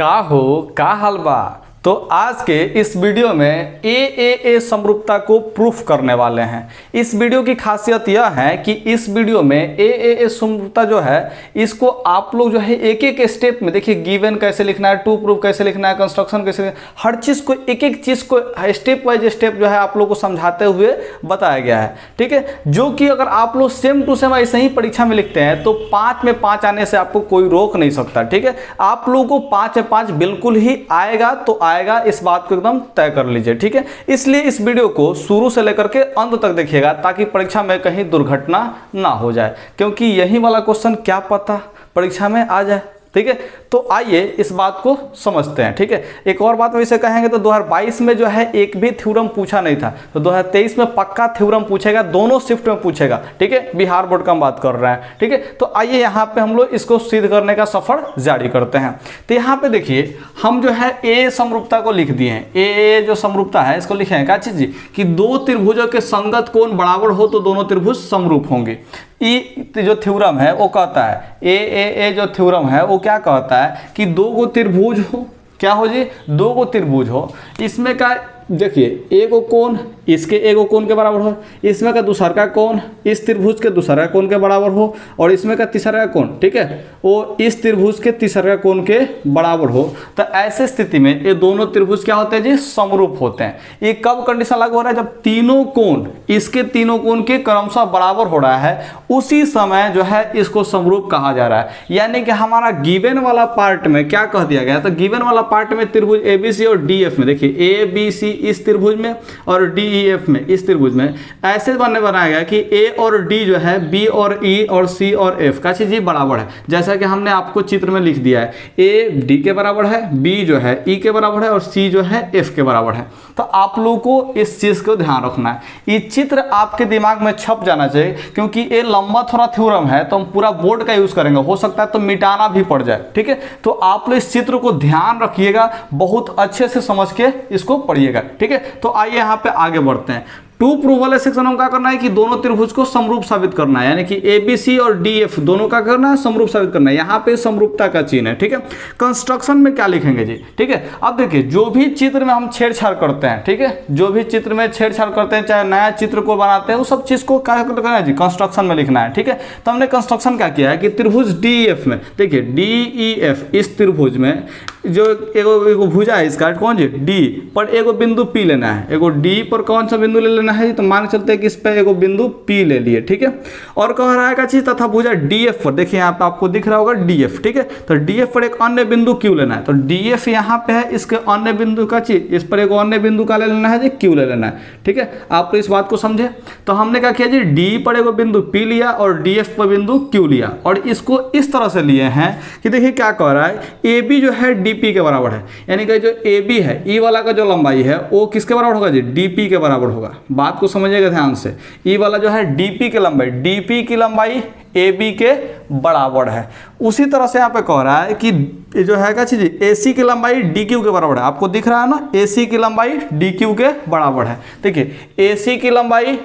का हो का हाल बा। तो आज के इस वीडियो में ए समरूपता को प्रूफ करने वाले हैं। इस वीडियो की खासियत यह है कि इस वीडियो में ए समरूपता जो है इसको आप लोग जो है एक एक स्टेप में देखिए, गिवन कैसे लिखना है, टू प्रूफ कैसे लिखना है, कंस्ट्रक्शन कैसे लिखना है, हर चीज़ को एक एक चीज़ को स्टेप बाय स्टेप जो है आप लोग को समझाते हुए बताया गया है। ठीक है, जो कि अगर आप लोग सेम टू सेम ऐसे ही परीक्षा में लिखते हैं तो 5 में 5 आने से आपको कोई रोक नहीं सकता। ठीक है, आप लोगों को 5 में 5 बिल्कुल ही आएगा तो आएगा, इस बात को एकदम तय कर लीजिए। ठीक है, इसलिए इस वीडियो को शुरू से लेकर के अंत तक देखिएगा ताकि परीक्षा में कहीं दुर्घटना ना हो जाए, क्योंकि यही वाला क्वेश्चन क्या पता परीक्षा में आ जाए। ठीक है, तो आइए इस बात को समझते हैं। ठीक है, एक और बात वैसे कहेंगे तो 2022 में जो है एक भी थ्योरम पूछा नहीं था, तो 2023 में पक्का थ्योरम पूछेगा, दोनों शिफ्ट में पूछेगा। ठीक है, बिहार बोर्ड का हम बात कर रहे हैं। ठीक है, तो आइए यहाँ पे हम लोग इसको सिद्ध करने का सफर जारी करते हैं। तो यहाँ पे देखिए हम जो है ए समरूपता को लिख दिए हैं। ए जो समरूपता है इसको लिखे हैं क्या चीज जी, कि दो त्रिभुजों के संगत कोण बराबर हो तो दोनों त्रिभुज समरूप होंगे। ई जो थ्योरम है वो कहता है, ए जो थ्योरम है वो क्या कहता है कि दो गो त्रिभुज हो, क्या हो जी, दो गो त्रिभुज हो, इसमें का देखिए एगो कोण इसके एगो कोण के बराबर हो, इसमें का दूसरा का कोण इस त्रिभुज के दूसरा कोण के बराबर हो, और इसमें का तीसरा कोण, ठीक है, वो इस त्रिभुज के तीसरा कोण के बराबर हो। तो ऐसे स्थिति में ये दोनों त्रिभुज क्या होते हैं जी, समरूप होते हैं। ये कब कंडीशन लागू हो रहा है, जब तीनों कोण इसके तीनों कोण के क्रमशः बराबर हो रहा है, उसी समय जो है इसको समरूप कहा जा रहा है। यानी कि हमारा गिवन वाला पार्ट में क्या कह दिया गया, तो गिवन वाला पार्ट में त्रिभुज ABC और DF में देखिए ABC इस त्रिभुज में और DEF में इस त्रिभुज में ऐसे बनाया गया कि A और D जो है B और E और C और F का चीज बराबर है। जैसा कि हमने आपको चित्र में लिख दिया है, A D के बराबर है, B जो है E के बराबर है और C जो है F के बराबर है। तो आप लोगों को इस चीज को ध्यान रखना है, ये चित्र आपके दिमाग में छप जाना चाहिए, क्योंकि ये लंबा थोड़ा थ्योरम है तो हम पूरा बोर्ड का यूज करेंगे, हो सकता है तो मिटाना भी पड़ जाए। ठीक है, तो आप लोग इस चित्र को ध्यान रखिएगा, बहुत अच्छे से समझ के इसको पढ़िएगा। ठीक है, तो आइए यहाँ पे आगे बढ़ते हैं। टू प्रूफ वाले सेक्शन में क्या करना है कि दोनों त्रिभुज को समरूप साबित करना है, यानी कि ABC और DF दोनों का करना है, समरूप साबित करना है। यहाँ पे समरूपता का चिन्ह है। ठीक है, कंस्ट्रक्शन में क्या लिखेंगे जी, ठीक है, अब देखिए जो भी चित्र में हम छेड़छाड़ करते हैं, ठीक है, जो भी चित्र में छेड़छाड़ करते हैं, चाहे नया चित्र को बनाते हैं, वो सब चीज को क्या करना है जी, कंस्ट्रक्शन में लिखना है। ठीक है, तो हमने कंस्ट्रक्शन क्या किया है कि त्रिभुज DEF में देखिए DEF इस त्रिभुज में जो एगो भुजा है इसका कौन जी, D पर एगो बिंदु P लेना है, एगो D पर कौन सा बिंदु ले लेना है, तो मान चलते हैं कि इस पे एगो बिंदु P ले लिए। ठीक है, और कह रहा है का चीज तथा भुजा DF पर, देखिए यहाँ पे आपको दिख रहा होगा DF। ठीक है, तो DF पर एक अन्य बिंदु Q लेना है, तो DF यहाँ पे है, इसके अन्य बिंदु का चीज इस पर एगो अन्य बिंदु का ले लेना है जी, Q ले लेना है। ठीक है, आप तो इस बात को समझे। तो हमने क्या किया जी, D पर एगो बिंदु P लिया और DF पर बिंदु Q लिया, और इसको इस तरह से लिए हैं कि देखिए क्या कह रहा है, AB जो है DP के बराबर है, यानी कि जो AB है E वाला का जो लंबाई है वो किसके बराबर होगा जी, DP के बराबर होगा। बात को समझिएगा ध्यान से, E वाला जो है DP की लंबाई, DP की लंबाई AB के बराबर है। उसी तरह से यहाँ पे कह रहा है कि जो है क्या चीज AC की लंबाई DQ के बराबर है, आपको दिख रहा है ना, AC की लंबाई DQ के बराबर है। देखिए AC की लंबाई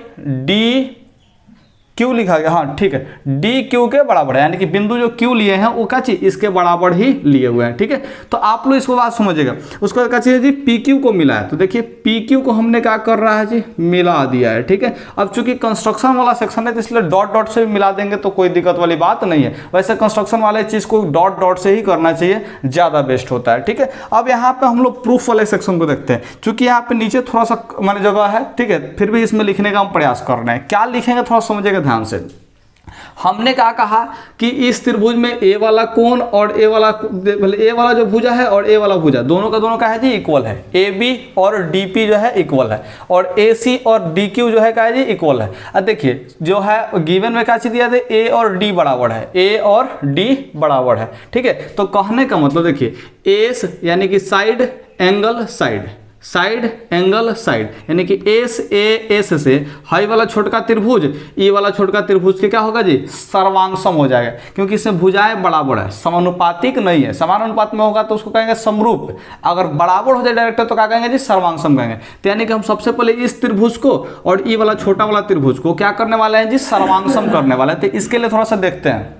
DQ लिखा गया, हाँ ठीक है, DQ के बराबर है, यानी कि बिंदु जो Q लिए हैं वो क्या चीज इसके बराबर ही लिए हुए हैं। ठीक है, तो आप लोग इसको बात समझिएगा। उसको क्या चीज जी, PQ को मिला है, तो देखिए PQ को हमने क्या कर रहा है जी, मिला दिया है। ठीक है, अब चूंकि कंस्ट्रक्शन वाला सेक्शन है तो इसलिए डॉट डॉट से भी मिला देंगे तो कोई दिक्कत वाली बात नहीं है। वैसे कंस्ट्रक्शन वाले चीज को डॉट डॉट से ही करना चाहिए, ज्यादा बेस्ट होता है। ठीक है, अब यहाँ पे हम लोग प्रूफ वाले सेक्शन को देखते हैं, चूंकि यहाँ पे नीचे थोड़ा सा माने जगह है, ठीक है, फिर भी इसमें लिखने का हम प्रयास कर रहे हैं। क्या लिखेंगे थोड़ा समझिएगा ध्यान से। हमने क्या कहा कि इस त्रिभुज में A वाला कोण और A वाला जो भुजा है और A वाला भुजा दोनों का दोनों का है जी इक्वल है, AB और DP जो है इक्वल है, और AC और DQ जो है क्या है जी इक्वल है। अब देखिए जो है गिवन में क्या चीज दिया था, A और D बराबर है, A और D बराबर है। ठीक है, तो कहने का मतलब देखिए एस यानी कि side angle side, side angle side, यानी कि एस से हाई वाला छोटका त्रिभुज ई वाला छोटका त्रिभुज के क्या होगा जी, सर्वांगसम हो जाएगा, क्योंकि इसमें भुजाएं बराबर है, समानुपातिक नहीं है। समान अनुपात में होगा तो उसको कहेंगे समरूप, अगर बराबर हो जाए डायरेक्ट तो क्या कहेंगे जी, सर्वांगसम कहेंगे। तो यानी कि हम सबसे पहले इस त्रिभुज को और ई वाला छोटा वाला त्रिभुज को क्या करने वाले हैं जी, सर्वांगसम करने वाले हैं। तो इसके लिए थोड़ा सा देखते हैं।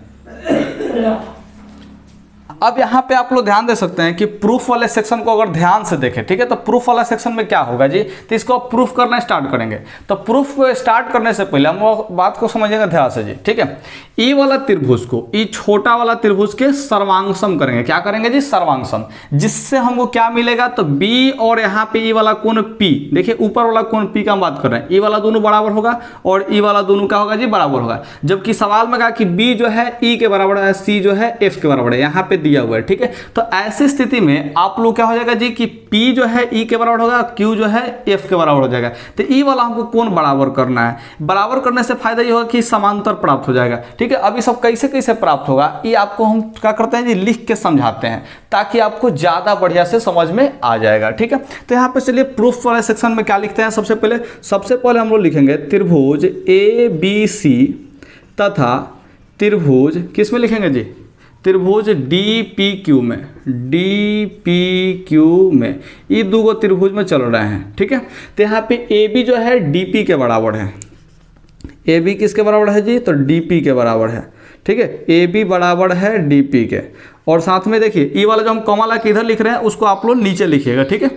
अब यहाँ पे आप लोग ध्यान दे सकते हैं कि प्रूफ वाले सेक्शन को अगर ध्यान से देखें, ठीक है, तो प्रूफ वाला सेक्शन में क्या होगा जी, तो इसको आप प्रूफ करना स्टार्ट करेंगे। तो प्रूफ को स्टार्ट करने से पहले हम वो बात को समझेंगे ध्यान से जी, ठीक है। ई वाला त्रिभुज को, ई छोटा वाला त्रिभुज के सर्वांगसम करेंगे। क्या करेंगे जी, सर्वांगसम, जिससे हमको क्या मिलेगा, तो बी और यहाँ पे ई वाला कोण पी, देखिए ऊपर वाला कोण पी का हम बात कर रहे हैं, ई वाला दोनों बराबर होगा और ई वाला दोनों क्या होगा जी, बराबर होगा। जबकि सवाल में कहा कि बी जो है ई के बराबर है, सी जो है एफ के बराबर है, यहाँ पे दिया हुआ है, ठीक है। तो ऐसी स्थिति में आप लोग क्या हो जाएगा जी कि पी जो है ई के बराबर होगा, क्यू जो है एफ के बराबर हो जाएगा। तो ई वाला हमको कोण बराबर करना है। बराबर करने से फायदा ये होगा कि समांतर प्राप्त हो जाएगा, ठीक है। अभी सब कैसे कैसे प्राप्त होगा, ये आपको हम क्या करते हैं जी, लिख के समझाते हैं ताकि आपको ज्यादा बढ़िया से समझ में आ जाएगा, ठीक है। तो यहाँ पे चलिए प्रूफ वाले सेक्शन में क्या लिखते हैं, सबसे पहले हम लोग लिखेंगे त्रिभुज ए बी सी तथा त्रिभुज किस में लिखेंगे जी, त्रिभुज डी पी क्यू में, डी पी क्यू में, ये दो त्रिभुज में चल रहे हैं, ठीक है। तो यहाँ पे ए बी जो है डी पी के बराबर है, ए बी किसके बराबर है जी, तो डी पी के बराबर है, ठीक है। ए बी बराबर है डी पी के, और साथ में देखिए ये वाला जो हम कॉमा ला के इधर लिख रहे हैं उसको आप लोग नीचे लिखिएगा, ठीक है।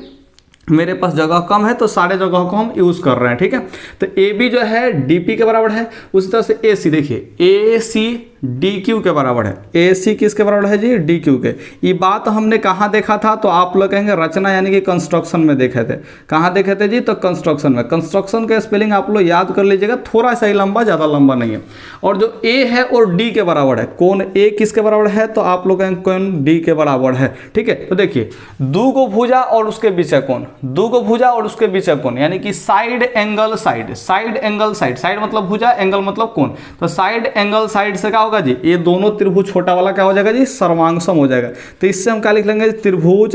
मेरे पास जगह कम है तो सारे जगहों को हम यूज़ कर रहे हैं, ठीक है। तो ए बी जो है डी पी के बराबर है, उसी तरह से ए सी, देखिए ए सी डी क्यू के बराबर है, ए सी किसके बराबर है जी, डी क्यू के। ये बात हमने कहाँ देखा था, तो आप लोग कहेंगे रचना यानी कि कंस्ट्रक्शन में देखे थे। कहाँ देखे थे जी, तो कंस्ट्रक्शन में। कंस्ट्रक्शन का स्पेलिंग आप लोग याद कर लीजिएगा, थोड़ा सा ही लंबा, ज़्यादा लंबा नहीं है। और जो ए है और डी के बराबर है, कोण ए किसके बराबर है, तो आप लोग कहेंगे कोण डी के बराबर है, ठीक है। तो देखिए दो को भुजा और उसके बीच का कोण, दो को भुजा और उसके बीच का कोण, यानी कि side angle side, side angle side, side मतलब भुजा, एंगल मतलब कोण। तो साइड एंगल साइड से क्या होगा जी, ये दोनों त्रिभुज छोटा वाला क्या हो जाएगा जी, सर्वांगसम हो जाएगा। तो इससे हम क्या लिख लेंगे, त्रिभुज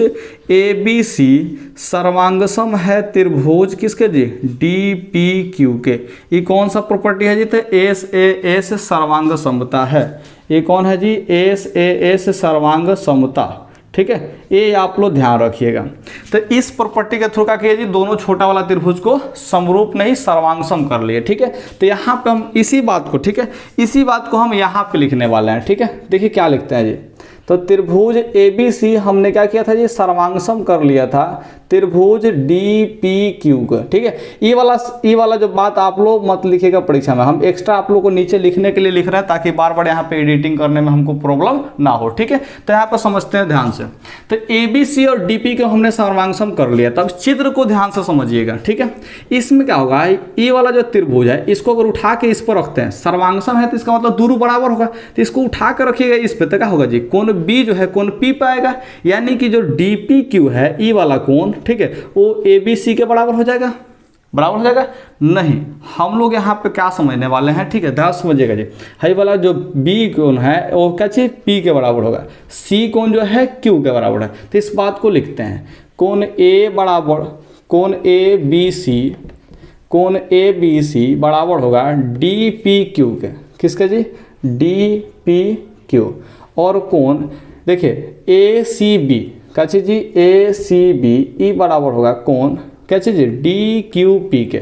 ए बी सी सर्वांगसम है त्रिभुज किसके जी, डी पी क्यू के। ये कौन सा प्रॉपर्टी है जी, तो एस ए एस सर्वांग समता है। ये कौन है जी, एस ए एस सर्वांग समता, ठीक है। ये आप लोग ध्यान रखिएगा। तो इस प्रॉपर्टी के थ्रू क्या किया जी, दोनों छोटा वाला त्रिभुज को समरूप नहीं सर्वांगसम कर लिए, ठीक है। तो यहाँ पे हम इसी बात को, ठीक है, इसी बात को हम यहाँ पे लिखने वाले हैं, ठीक है। देखिए क्या लिखते हैं जी, तो त्रिभुज ए बी सी हमने क्या किया था जी, सर्वांगसम कर लिया था त्रिभुज डी पी क्यू का, ठीक है। ये वाला जो बात आप लोग मत लिखिएगा परीक्षा में, हम एक्स्ट्रा आप लोग को नीचे लिखने के लिए लिख रहे हैं ताकि बार बार यहाँ पे एडिटिंग करने में हमको प्रॉब्लम ना हो, ठीक है। तो यहाँ पर समझते हैं ध्यान से। तो ए बी सी और डी पी को हमने सर्वांगसम कर लिया, तब चित्र को ध्यान से समझिएगा, ठीक है। इसमें क्या होगा, ये वाला जो त्रिभुज है इसको अगर उठा के इस पर रखते हैं, सर्वांगसम है तो इसका मतलब दोनों बराबर होगा, तो इसको उठा कर रखिएगा इस पे, तो क्या होगा जी, कोण बी जो है कोण पी पाएगा, यानी कि जो डी पी क्यू है ई वाला कोण, ठीक है, वो ए बी सी के बराबर हो जाएगा। बराबर हो जाएगा नहीं, हम लोग यहाँ पे क्या समझने वाले हैं, ठीक है, ध्यान समझिएगा जी। हाई वाला जो बी कोण है वो क्या चीज पी के बराबर होगा, सी कोण जो है क्यू के बराबर है। तो इस बात को लिखते हैं, कोण ए बराबर, कोण ए बी सी, कोण ए बी सी बराबर होगा डी पी क्यू के, किसके जी, डी पी क्यू। और कोण देखिए ए सी बी, क्या चीज जी, ए सी बी, ई बराबर होगा कोण क्या चीज, डी क्यू पी के,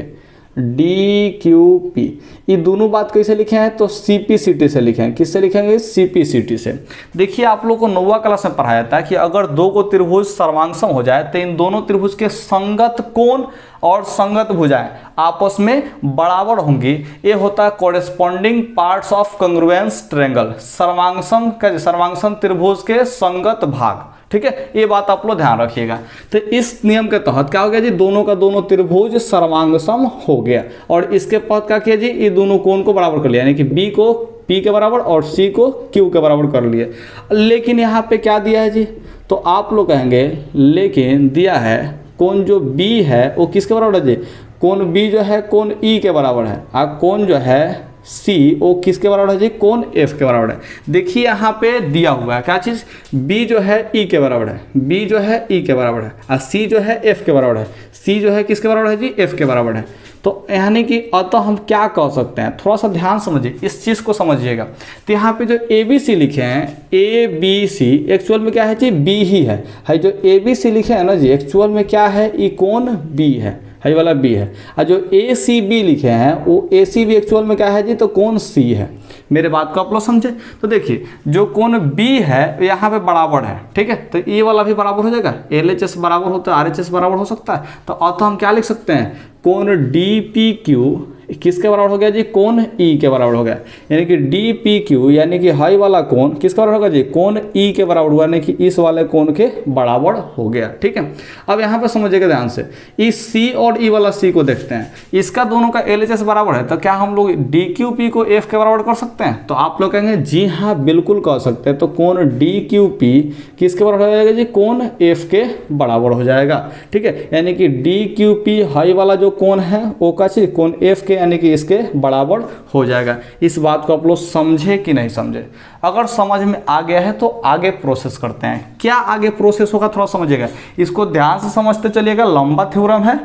डी क्यू पी। ये दोनों बात कैसे लिखे हैं, तो सी पी सी टी से लिखे हैं। किससे लिखेंगे, सी पी सी टी से। देखिए आप लोग को 9वीं क्लास में पढ़ाया था कि अगर दो को त्रिभुज सर्वांगसम हो जाए तो इन दोनों त्रिभुज के संगत कोण और संगत भुजाएं आपस में बराबर होंगी। ये होता है कोरेस्पॉन्डिंग पार्ट्स ऑफ कंग्रुएंस ट्रायंगल, सर्वांगसम त्रिभुज के संगत भाग, ठीक है। ये बात आप लोग ध्यान रखिएगा। तो इस नियम के तहत क्या हो गया जी, दोनों का दोनों त्रिभुज सर्वांगसम हो गया, और इसके तहत क्या किया जी, ये दोनों कोण को बराबर कर लिया, यानी कि बी को पी के बराबर और सी को क्यू के बराबर कर लिए। लेकिन यहाँ पे क्या दिया है जी, तो आप लोग कहेंगे लेकिन दिया है कोण जो बी है वो किसके बराबर है जी, कोण बी जो है कोण ई के बराबर है, और कोण जो है सी वो किसके बराबर है जी, कोण एफ के बराबर है। देखिए यहाँ पे दिया हुआ है क्या चीज़, बी जो है ई के बराबर है, बी जो है ई के बराबर है, और सी जो है एफ के बराबर है, सी जो है किसके बराबर है जी, एफ के बराबर है। तो यानी कि अतः हम क्या कह सकते हैं, थोड़ा सा ध्यान समझिए, इस चीज़ को समझिएगा। तो यहाँ पे जो ए बी सी लिखे हैं, ए बी सी एक्चुअल में क्या है जी, बी ही है जो ए बी सी लिखे हैं ना जी, एक्चुअल में क्या है, ये कोण बी है हाई वाला बी है, और जो ए सी बी लिखे हैं वो ए सी बी एक्चुअल में क्या है जी, तो कोण सी है। मेरे बात को आप लोग समझे। तो देखिए जो कोण बी है यहाँ पे बराबर है, ठीक है, तो ये वाला भी बराबर हो जाएगा, एल एच एस बराबर होता है, आर एच एस बराबर हो सकता है। तो हम क्या लिख सकते हैं, कोण डी पी क्यू किसके बराबर हो गया जी, कोण ई के बराबर हो गया, यानी कि डी पी क्यू यानी कि हाई वाला कोण किसके बराबर होगा जी, कोण ई के बराबर हुआ, यानी कि इस वाले कोण के बराबर हो गया। ठीक है, अब यहाँ पे समझिएगा ध्यान से, इस सी और ई वाला सी को देखते हैं, इसका दोनों का एल एच एस बराबर है, तो क्या हम लोग डी क्यू पी को एफ के बराबर कर सकते हैं? तो आप लोग कहेंगे जी हाँ बिल्कुल कर सकते हैं। तो कोण डी क्यू पी किसके बराबर हो जाएगा जी, कोण एफ के बराबर हो जाएगा। ठीक है, यानी कि डी क्यू पी हाई वाला जो कोण है वो का चीज कोण एफ के यानी कि इसके बराबर हो जाएगा। इस बात को आप लोग समझे कि नहीं समझे? अगर समझ में आ गया है तो आगे प्रोसेस करते हैं। क्या आगे प्रोसेस होगा थोड़ा समझिएगा, इसको ध्यान से समझते चलिएगा। लंबा थ्योरम है,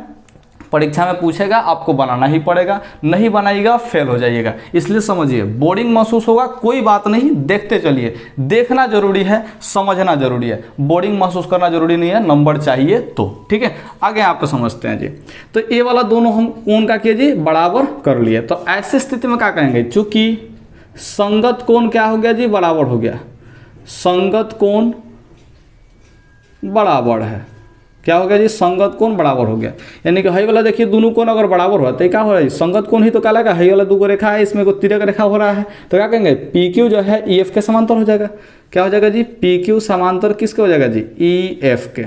परीक्षा में पूछेगा, आपको बनाना ही पड़ेगा, नहीं बनाइएगा फेल हो जाइएगा, इसलिए समझिए। बोरिंग महसूस होगा कोई बात नहीं, देखते चलिए। देखना जरूरी है, समझना जरूरी है, बोरिंग महसूस करना जरूरी नहीं है, नंबर चाहिए तो। ठीक है, आगे आपको समझते हैं जी। तो ये वाला दोनों हम कोण का किए जी बराबर कर लिए। तो ऐसी स्थिति में क्या कहेंगे, चूंकि संगत कोण क्या हो गया जी, बराबर हो गया, संगत कोण बराबर है, क्या हो गया जी, संगत कोण बराबर हो गया। यानी कि हाई वाला देखिए दोनों कोण अगर बराबर हुआ तो क्या हो रहा है, संगत कोण ही तो क्या लगा, हाई वाला दो रेखा है, इसमें को तिरक रेखा हो रहा है, तो क्या कहेंगे पी क्यू जो है ई एफ के समांतर हो जाएगा। क्या हो जाएगा जी, पी क्यू समांतर किसके हो जाएगा जी, ई एफ के।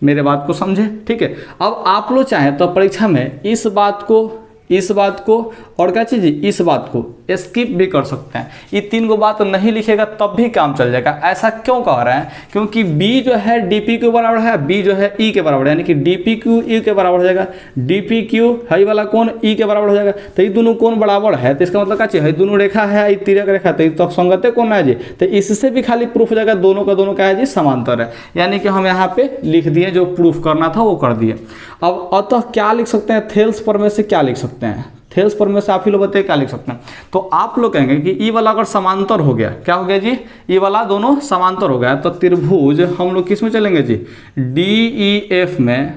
मेरे बात को समझे? ठीक है, अब आप लोग चाहें तो परीक्षा में इस बात को और क्या चीज़, इस बात को स्किप भी कर सकते हैं। ये तीन को बात नहीं लिखेगा तब भी काम चल जाएगा। ऐसा क्यों कह रहे हैं, क्योंकि b जो है dp के बराबर है, b जो है e के बराबर है, यानी कि dp q e के बराबर हो जाएगा, dp q हाई वाला कोण e के बराबर हो जाएगा। तो ये दोनों कोण बराबर है, तो इसका मतलब क्या चाहिए, दोनों रेखा है, ये तिरक रेखा, तो संगत कोण है जी। तो इससे भी खाली प्रूफ हो जाएगा दोनों का दोनों क्या है जी, समांतर है। यानी कि हम यहाँ पे लिख दिए, जो प्रूफ करना था वो कर दिए। अब अतः क्या लिख सकते हैं, थेल्स प्रमेय से क्या लिख सकते हैं, थेल्स प्रमेय से आप ही लोग बताइए क्या लिख सकते हैं। तो आप लोग कहेंगे कि ई वाला अगर समांतर हो गया, क्या हो गया जी, ई वाला दोनों समांतर हो गया, तो त्रिभुज हम लोग किस में चलेंगे जी, डी ई एफ में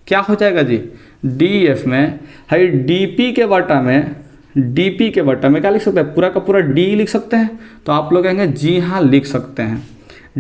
क्या हो जाएगा जी, डी एफ में है, डीपी के बटा में, डीपी के बटा में क्या लिख सकते हैं, पूरा का पूरा डी लिख सकते हैं। तो आप लोग कहेंगे जी हाँ लिख सकते हैं,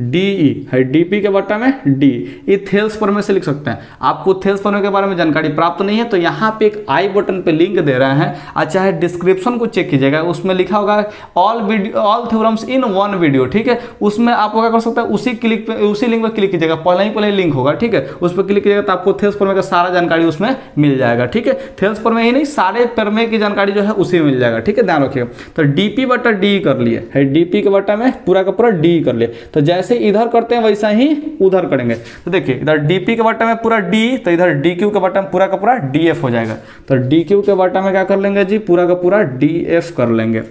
डी ई है डीपी के बट्टा में डी, ये थेल्स प्रमेय से लिख सकते हैं। आपको थेल्स प्रमेय के बारे में जानकारी प्राप्त नहीं है तो यहाँ पे एक आई बटन पे लिंक दे रहे हैं, अच्छा है डिस्क्रिप्शन को चेक कीजिएगा, उसमें लिखा होगा all theorems in one video. ठीक है, उसमें आप क्या कर सकते हैं, उसी लिंक पर क्लिक कीजिएगा, पहले ही लिंक होगा। ठीक है, उस पर क्लिक कीजिएगा तो आपको थेल्स प्रमेय का सारा जानकारी उसमें मिल जाएगा। ठीक है, थेल्स प्रमेय ही नहीं, सारे प्रमेय की जानकारी जो है उसी में मिल जाएगा। ठीक है, ध्यान रखिएगा। तो डीपी बटा डी कर लिए है, डीपी के बटा में पूरा का पूरा डी कर लिए। तो जैसे इधर करते हैं वैसा ही उधर करेंगे। तो देखिए इधर dp के बट्टा में पूरा d, तो इधर dq के बट्टा में पूरा का पूरा df हो जाएगा। तो dq के बट्टा में क्या कर लेंगे जी, पूरा का पूरा df कर लेंगे।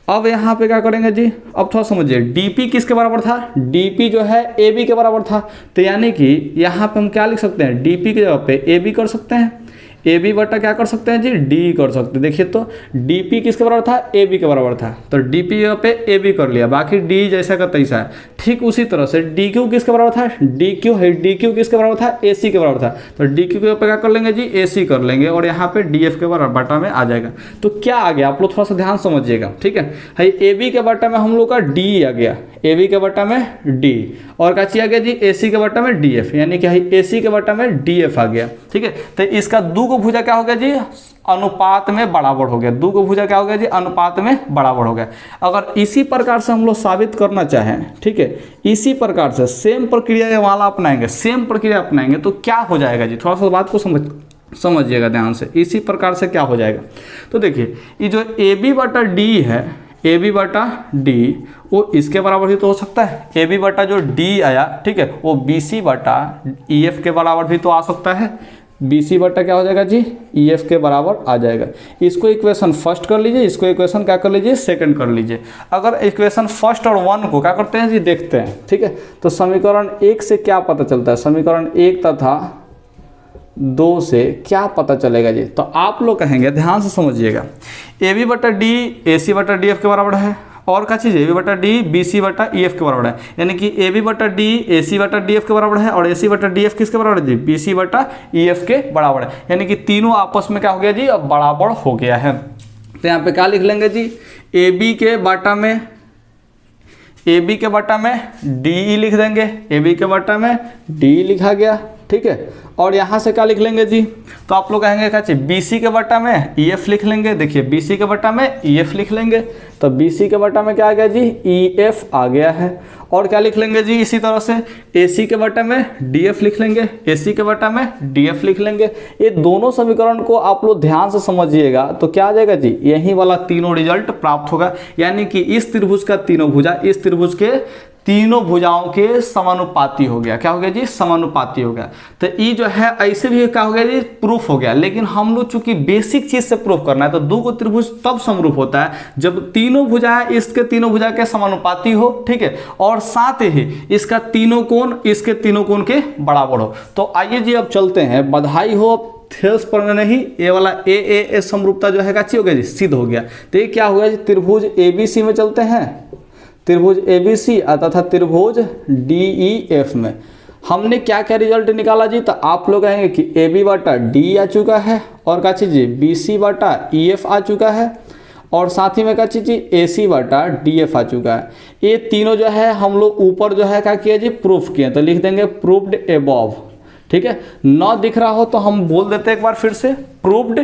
अब यहाँ पे क्या करेंगे जी, अब थोड़ा समझिए, dp किसके बराबर था, dp जो है ab के बराबर था। तो यानी कि यहाँ पे हम क्या लिख सकते हैं, dp की जगह पे ab कर सकते हैं, ए बी बटा क्या कर सकते हैं जी, डी कर सकते हैं। देखिए तो डी पी किसके बराबर था, ए बी के बराबर था, तो डी पी पे ए बी कर लिया, बाकी डी जैसा का तैसा है। ठीक उसी तरह से डी क्यू किसके बराबर था, डी क्यू है, डी क्यू किसके बराबर था, ए सी के बराबर था। तो डी क्यू पे क्या कर लेंगे जी, ए सी कर लेंगे, और यहाँ पे डी एफ के बराबर बटा में आ जाएगा। तो क्या आ गया, आप लोग थोड़ा सा ध्यान समझिएगा। ठीक है, ए बी के बटा में हम लोग का डी आ गया, ए बी के बटा में डी, और क्या चाहिए आ गया जी, ए सी के बटा में डी एफ, यानी कि ए सी के बटा में डी एफ आ गया। ठीक है, तो इसका दो को भुजा क्या हो गया जी, अनुपात में बराबर हो गया। दो को भुजा क्या हो गया जी, अनुपात में बराबर हो गया। अगर इसी प्रकार से हम लोग साबित करना चाहें, ठीक है, इसी प्रकार से सेम प्रक्रिया वाला अपनाएंगे, सेम प्रक्रिया अपनाएंगे तो क्या हो जाएगा जी, थोड़ा सा बात को समझिएगा ध्यान से। इसी प्रकार से क्या हो जाएगा, तो देखिए ये जो ए बी बटा डी है, ए बी बटा डी वो इसके बराबर ही तो हो सकता है। ए बी बटा जो डी आया, ठीक है, वो बी सी बटा ई एफ के बराबर भी तो आ सकता है। बी सी बटा क्या हो जाएगा जी, ई एफ के बराबर आ जाएगा। इसको इक्वेशन फर्स्ट कर लीजिए, इसको इक्वेशन क्या कर लीजिए, सेकंड कर लीजिए। अगर इक्वेशन फर्स्ट और वन को क्या करते हैं जी, देखते हैं। ठीक है, तो समीकरण एक से क्या पता चलता है, समीकरण एक तथा दो से क्या पता चलेगा जी। तो आप लोग कहेंगे, ध्यान से समझिएगा, ए बी बटा डी ए सी बटा डी एफ के बराबर है, और क्या चीज़ ए बी बटा डी बी सी बटा ई एफ के बराबर है, यानी कि ए बी बटा डी ए सी बटा डी एफ के बराबर है और ए सी बटा डी एफ किसके बराबर है जी, बी सी बटा ई एफ के बराबर है, यानी कि तीनों आपस में क्या हो गया जी, अब बराबर हो गया है। तो यहाँ पे क्या लिख लेंगे जी, ए बी के बाटा में डी ई लिख देंगे, ए बी के बाटा में डी लिखा गया, ठीक है। और यहाँ से क्या लिख लेंगे जी, तो आप लोग कहेंगे क्या चाहिए, बी सी के बटा में ई एफ लिख लेंगे। देखिए बी सी के बटा में ई एफ लिख लेंगे, तो बी सी के बटा में क्या आ गया जी, ई एफ आ गया है। और क्या लिख लेंगे जी, इसी तरह से ए सी के बटा में डी एफ लिख लेंगे, ए सी के बटा में डी एफ लिख लेंगे। ये दोनों समीकरण को आप लोग ध्यान से समझिएगा तो क्या आ जाएगा जी, यही वाला तीनों रिजल्ट प्राप्त होगा, यानी कि इस त्रिभुज का तीनों भुजा इस त्रिभुज के तीनों भुजाओं के समानुपाती हो गया। क्या हो गया जी, समानुपाती हो गया। तो ये जो है ऐसे भी क्या हो गया जी, प्रूफ हो गया। लेकिन हम लोग चूंकि बेसिक चीज से प्रूफ करना है तो दो को त्रिभुज तब समरूप होता है जब तीनों भुजाएं इसके तीनों भुजा के समानुपाती हो, ठीक है, और साथ ही इसका तीनों कोण इसके तीनों कोण के बराबर हो। तो आइए जी अब चलते हैं, बधाई हो थेस पर नहीं, ये वाला ए समरूपता जो है क्या हो गया जी, सिद्ध हो गया। तो ये क्या हुआ जी, त्रिभुज एबीसी में चलते हैं, त्रिभुज एबीसी तथा त्रिभुज डीईएफ में हमने क्या क्या रिजल्ट निकाला जी, तो आप लोग कहेंगे कि ए बी बटा डी आ चुका है और क्या चीज़ जी, बी सी बटा ई एफ आ चुका है और साथ ही में क्या चीज़ जी, ए सी बटा डी एफ आ चुका है। ये तीनों जो है हम लोग ऊपर जो है क्या किया जी, प्रूफ किए, तो लिख देंगे प्रूव्ड एबव, ठीक है। न दिख रहा हो तो हम बोल देते हैं एक बार फिर से, प्रूव्ड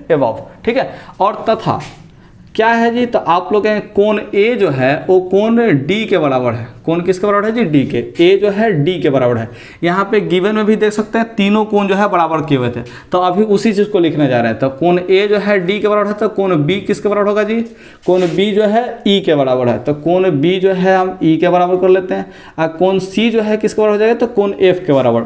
एबव, ठीक है। और तथा क्या है जी, तो आप लोग कहें कोण ए जो है वो कोण डी के बराबर है। कोण किसके बराबर है जी, डी के। ए जो है डी के बराबर है। यहाँ पे गिवन में भी देख सकते हैं तीनों कोण जो है बराबर किए हुए थे, तो अभी उसी चीज को लिखने जा रहे हैं। तो कोण ए जो है डी के बराबर है, तो कोण बी किसके बराबर होगा जी, कोण बी जो है ई के बराबर है, तो कोण बी जो है हम ई के बराबर कर लेते हैं। और कोण सी जो है किसके बराबर हो जाएगा, तो कोण एफ के बराबर,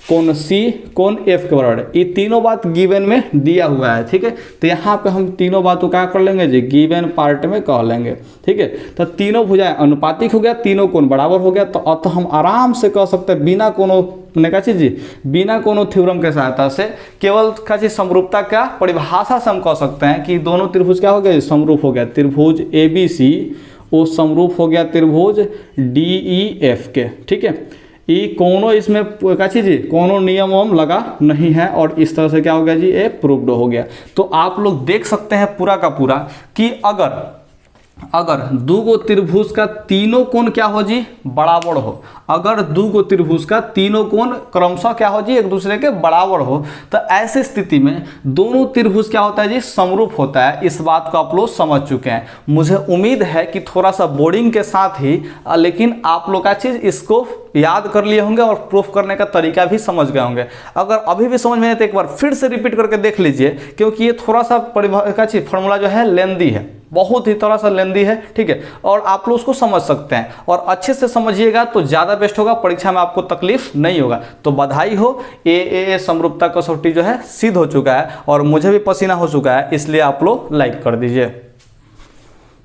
कोण सी कोण एफ के बराबर है। ये तीनों बात गिवन में दिया हुआ है, ठीक है। तो यहाँ पे हम तीनों बातों क्या कर लेंगे जी, गिवन पार्ट में कह लेंगे, ठीक है। तो तीनों भुजाएं अनुपातिक हो गया, तीनों कोण बराबर हो गया, तो हम आराम से कह सकते हैं बिना कोनो क्या चीज जी, बिना कोनो थ्योरम के सहायता से केवल क्या चीज समरूपता का परिभाषा से हम कह सकते हैं कि दोनों त्रिभुज क्या हो गया, समरूप हो गया। त्रिभुज ए बी सी वो समरूप हो गया त्रिभुज डी ई एफ के, ठीक है। ये कोनो इसमें क्या चीज जी, कोनो नियम लगा नहीं है और इस तरह से क्या हो गया जी, ये प्रूव्ड हो गया। तो आप लोग देख सकते हैं पूरा का पूरा कि अगर दो गो त्रिभुज का तीनों कोण क्या हो जी, बराबर हो, अगर दो गो त्रिभुज का तीनों कोण क्रमशः क्या हो जी, एक दूसरे के बराबर हो, तो ऐसे स्थिति में दोनों त्रिभुज क्या होता है जी, समरूप होता है। इस बात को आप लोग समझ चुके हैं। मुझे उम्मीद है कि थोड़ा सा बोर्डिंग के साथ ही लेकिन आप लोग का चीज इसको याद कर लिए होंगे और प्रूफ करने का तरीका भी समझ गए होंगे। अगर अभी भी समझ में नहीं तो एक बार फिर से रिपीट करके देख लीजिए, क्योंकि ये थोड़ा सा फॉर्मूला जो है लेंदी है, बहुत ही थोड़ा सा लेंदी है, ठीक है। और आप लोग उसको समझ सकते हैं और अच्छे से समझिएगा तो ज़्यादा बेस्ट होगा, परीक्षा में आपको तकलीफ नहीं होगा। तो बधाई हो, ए समरूपता कसौटी जो है सिद्ध हो चुका है और मुझे भी पसीना हो चुका है, इसलिए आप लोग लाइक कर दीजिए।